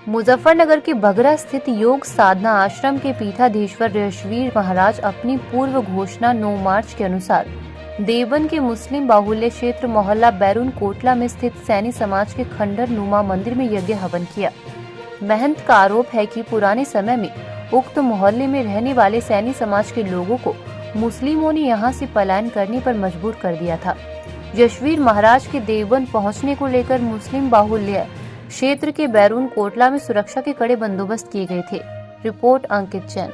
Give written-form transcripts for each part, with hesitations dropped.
मुजफ्फरनगर के बगरा स्थित योग साधना आश्रम के पीठाधीश्वर यशवीर महाराज अपनी पूर्व घोषणा 9 मार्च के अनुसार देवबंद के मुस्लिम बाहुल्य क्षेत्र मोहल्ला बैरून कोटला में स्थित सैनी समाज के खंडर नुमा मंदिर में यज्ञ हवन किया। महंत का आरोप है कि पुराने समय में उक्त मोहल्ले में रहने वाले सैनी समाज के लोगों को मुस्लिमों ने यहां से पलायन करने पर मजबूर कर दिया था। यशवीर महाराज के देवबंद पहुंचने को लेकर मुस्लिम बाहुल्य क्षेत्र के बैरून कोटला में सुरक्षा के कड़े बंदोबस्त किए गए थे। रिपोर्ट अंकित जैन।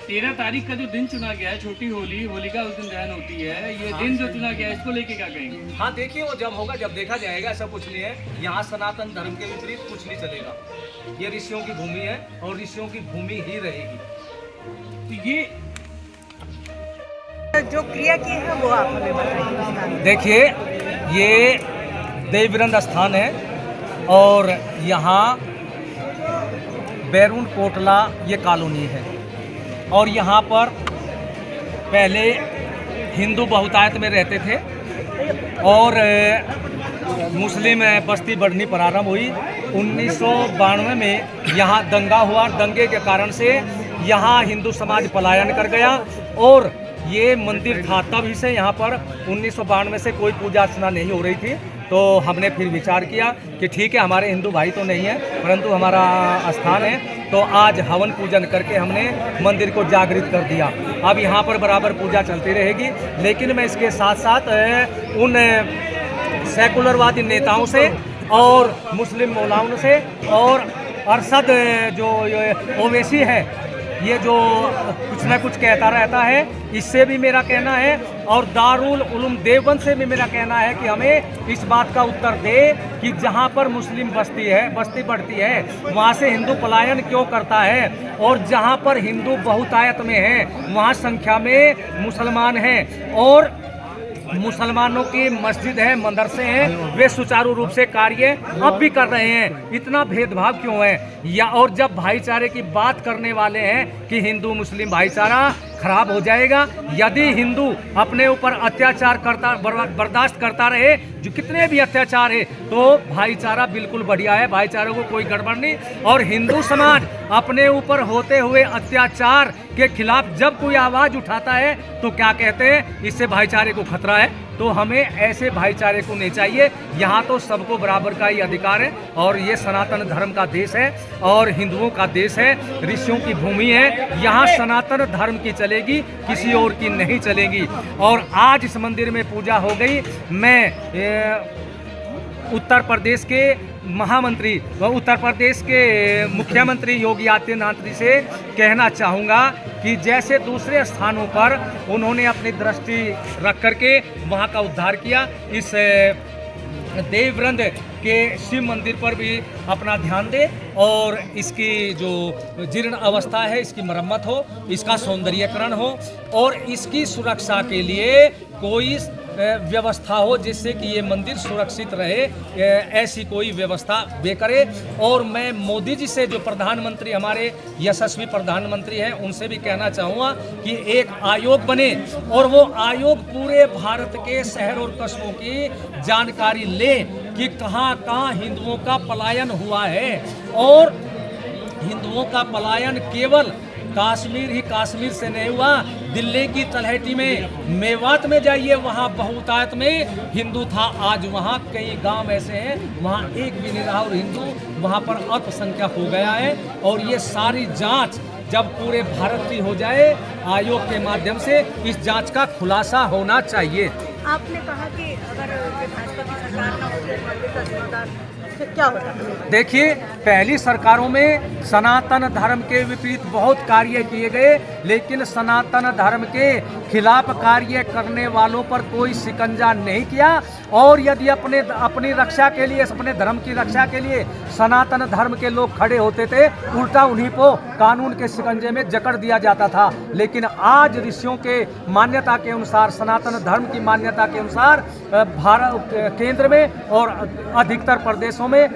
13 तारीख का जो दिन चुना गया है, छोटी होली, होलिका उस दिन दहन होती है, ये दिन जो चुना गया है इसको लेके क्या कहेंगे? हाँ देखिए, वो जब होगा जब देखा जाएगा, ऐसा कुछ नहीं है। यहाँ सनातन धर्म के विपरीत कुछ नहीं चलेगा। ये ऋषियों की भूमि है और ऋषियों की भूमि ही रहेगी। तो ये जो क्रिया की है वो आप हमें बताइए। देखिए, ये देवबंद स्थान है और यहाँ बैरून कोटला ये कॉलोनी है और यहाँ पर पहले हिंदू बहुतायत में रहते थे और मुस्लिम बस्ती बढ़नी प्रारंभ हुई। 1992 में यहाँ दंगा हुआ। दंगे के कारण से यहाँ हिंदू समाज पलायन कर गया और ये मंदिर था। तब ही से यहाँ पर 1992 से कोई पूजा अर्चना नहीं हो रही थी। तो हमने फिर विचार किया कि ठीक है, हमारे हिंदू भाई तो नहीं है परंतु हमारा स्थान है, तो आज हवन पूजन करके हमने मंदिर को जागृत कर दिया। अब यहाँ पर बराबर पूजा चलती रहेगी, लेकिन मैं इसके साथ साथ उन सेकुलरवादी नेताओं से और मुस्लिम मौलाओं से और अरशद जो ओवैसी है, ये जो कुछ ना कुछ कहता रहता है, इससे भी मेरा कहना है और दारुल उलूम देवबंद से भी मेरा कहना है कि हमें इस बात का उत्तर दे कि जहाँ पर मुस्लिम बस्ती बढ़ती है वहाँ से हिंदू पलायन क्यों करता है, और जहाँ पर हिंदू बहुतायत में है वहाँ संख्या में मुसलमान हैं और मुसलमानों की मस्जिद है, मदरसे हैं, वे सुचारू रूप से कार्य अब भी कर रहे हैं। इतना भेदभाव क्यों है? या और जब भाईचारे की बात करने वाले हैं कि हिंदू मुस्लिम भाईचारा खराब हो जाएगा यदि हिंदू अपने ऊपर अत्याचार करता बर्दाश्त करता रहे, जो कितने भी अत्याचार है, तो भाईचारा बिल्कुल बढ़िया है, भाईचारे को कोई गड़बड़ नहीं। और हिंदू समाज अपने ऊपर होते हुए अत्याचार के खिलाफ जब कोई आवाज़ उठाता है तो क्या कहते हैं, इससे भाईचारे को खतरा है। तो हमें ऐसे भाईचारे को नहीं चाहिए। यहाँ तो सबको बराबर का ही अधिकार है और ये सनातन धर्म का देश है और हिंदुओं का देश है, ऋषियों की भूमि है। यहाँ सनातन धर्म की चलेगी, किसी और की नहीं चलेगी। और आज इस मंदिर में पूजा हो गई। मैं उत्तर प्रदेश के महामंत्री व उत्तर प्रदेश के मुख्यमंत्री योगी आदित्यनाथ जी से कहना चाहूँगा कि जैसे दूसरे स्थानों पर उन्होंने अपनी दृष्टि रख करके वहाँ का उद्धार किया, इस देवबंद के शिव मंदिर पर भी अपना ध्यान दे और इसकी जो जीर्ण अवस्था है इसकी मरम्मत हो, इसका सौंदर्यीकरण हो और इसकी सुरक्षा के लिए कोई व्यवस्था हो जिससे कि ये मंदिर सुरक्षित रहे, ऐसी कोई व्यवस्था वे करे। और मैं मोदी जी से, जो प्रधानमंत्री हमारे यशस्वी प्रधानमंत्री हैं, उनसे भी कहना चाहूँगा कि एक आयोग बने और वो आयोग पूरे भारत के शहर और कस्बों की जानकारी ले कि कहाँ कहाँ हिंदुओं का पलायन हुआ है। और हिंदुओं का पलायन केवल कश्मीर से नहीं हुआ, दिल्ली की तलहटी में मेवात में जाइए, वहाँ बहुतायत में हिंदू था। आज वहाँ कई गांव ऐसे हैं वहाँ एक भी नहीं रहा और हिंदू वहाँ पर अल्पसंख्यक हो गया है। और ये सारी जांच जब पूरे भारत की हो जाए, आयोग के माध्यम से इस जांच का खुलासा होना चाहिए। आपने कहा कि अगर भाजपा की सरकार ना हो तो मंदिर का जिम्मेदार फिर क्या होता? देखिए, पहली सरकारों में सनातन धर्म के विपरीत बहुत कार्य किए गए, लेकिन सनातन धर्म के खिलाफ कार्य करने वालों पर कोई शिकंजा नहीं किया। और यदि अपनी रक्षा के लिए, अपने धर्म की रक्षा के लिए सनातन धर्म के लोग खड़े होते थे, उल्टा उन्हीं को कानून के शिकंजे में जकड़ दिया जाता था। लेकिन आज ऋषियों के मान्यता के अनुसार, सनातन धर्म की मान्यता के अनुसार भारत केंद्र में और अधिकतर प्रदेशों में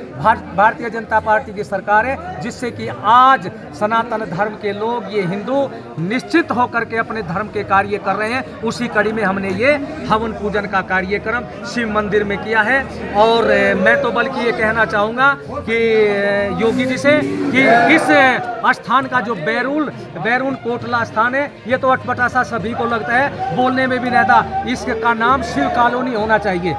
भारतीय जनता पार्टी की सरकार है, जिससे कि आज सनातन धर्म के लोग, ये हिंदू निश्चित होकर के अपने धर्म के कार्य कर रहे हैं, उसी कड़ी में हमने ये हवन पूजन का कार्यक्रम शिव मंदिर में किया है। और मैं तो बल्कि ये कहना चाहूँगा कि योगी जी से कि इस स्थान का जो बैरून कोटला स्थान है, ये तो अटपटा सा सभी को लगता है, बोलने में भी नहीं था, इसका नाम शिव कॉलोनी होना चाहिए।